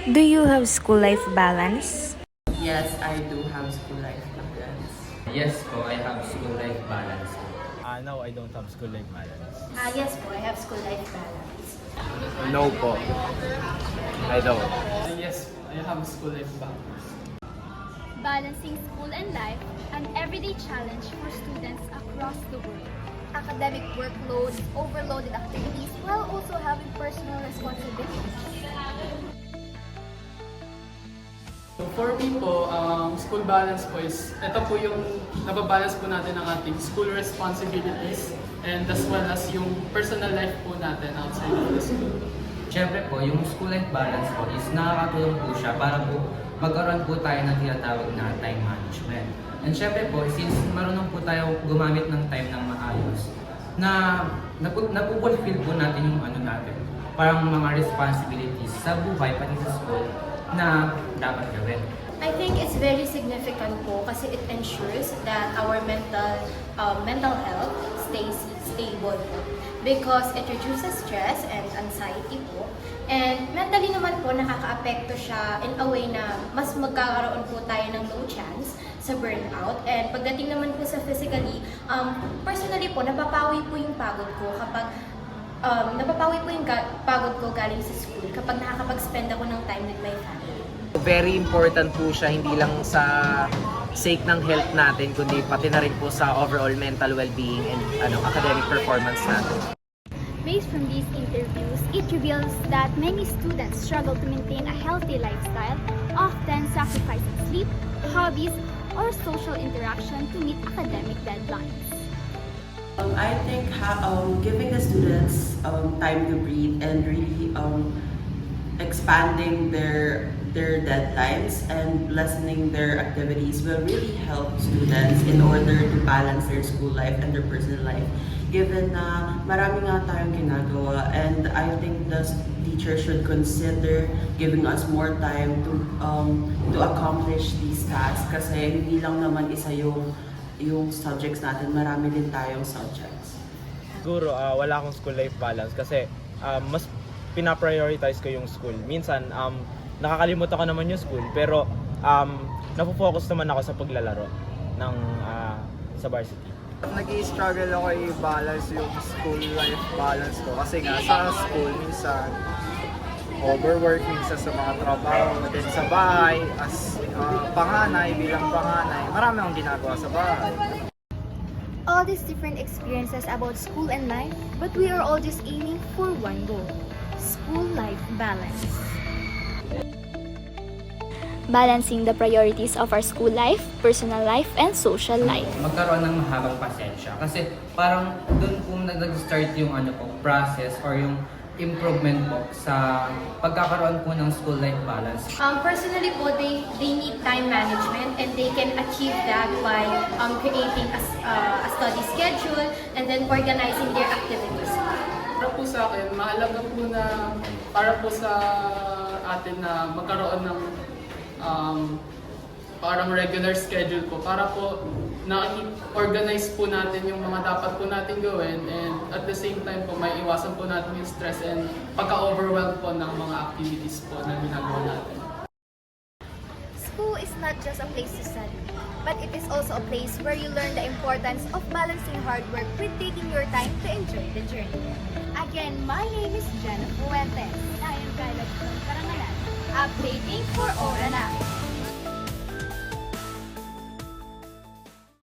Do you have school life balance? Yes, I do have school life balance. Yes po, I have school life balance. No, I don't have school life balance. Yes po, I have school life balance. No po. I don't. Yes, I have school life balance. Balancing school and life, an everyday challenge for students across the world. Academic workloads, overloaded activities, while also having personal responsibilities. So for me po, school balance po is, ito po yung nababalance po natin ang ating school responsibilities and as well as yung personal life po natin outside of the school. Siyempre po, yung school life balance po is nakakatulong po siya para po magkaroon po tayo ng tinatawag na time management. And siyempre po, since marunong po tayo gumamit ng time ng maayos, na napupulfill po natin yung ano natin, parang mga responsibilities sa buhay pati sa school na dapat gawin. I think it's very significant po kasi it ensures that our mental health stays stable po. Because it reduces stress and anxiety po. And mentally naman po nakaka-apekto siya in a way na mas magkakaroon po tayo ng low chance sa burnout. And pagdating naman po sa physically, personally po, napapawi po yung pagod ko kapag pagod ko galing sa school kapag nakakapag-spend ako ng time with my family. Very important po siya, hindi lang sa sake ng health natin, kundi pati na rin po sa overall mental well-being and academic performance natin. Based from these interviews, it reveals that many students struggle to maintain a healthy lifestyle, often sacrificing sleep, hobbies, or social interaction to meet academic deadlines. I think giving the students time to breathe and really expanding their deadlines and lessening their activities will really help students in order to balance their school life and their personal life. Given na marami nga tayong ginagawa, and I think the teacher should consider giving us more time to accomplish these tasks kasi hindi lang naman isa yung subjects natin, marami din tayong subjects. Siguro wala akong school life balance kasi mas pinaprioritize ko yung school. Minsan nakakalimutan ko naman yung school pero napofocus naman ako sa paglalaro ng sa varsity. Nag-i-struggle ako i-balance yung school life balance ko kasi nga sa school minsan overwork, minsan sa mga trabaho, din sa bahay as bilang panganay, marami akong ginagawa sa bahay. All these different experiences about school and life, but we are all just aiming for one goal: school life balance. Balancing the priorities of our school life, personal life, and social life. Magkaroon ng mahabang pasensya kasi parang doon po nag-start yung process or yung improvement po sa pagkakaroon po ng school life balance. Personally po, they need time management and they can achieve that by creating a study schedule and then organizing their activities. Para po sa akin, mahalaga po na para po sa atin na magkaroon ng parang regular schedule po para po na-organize po natin yung mga dapat po natin gawin and at the same time po may iwasan po natin yung stress and pagka-overwhelmed po ng mga activities po na ginagawa natin. School is not just a place to study, but it is also a place where you learn the importance of balancing hard work with taking your time to enjoy the journey. Again, my name is Jenna Fuentes. I am Kyla Karangalan, updating for Orana.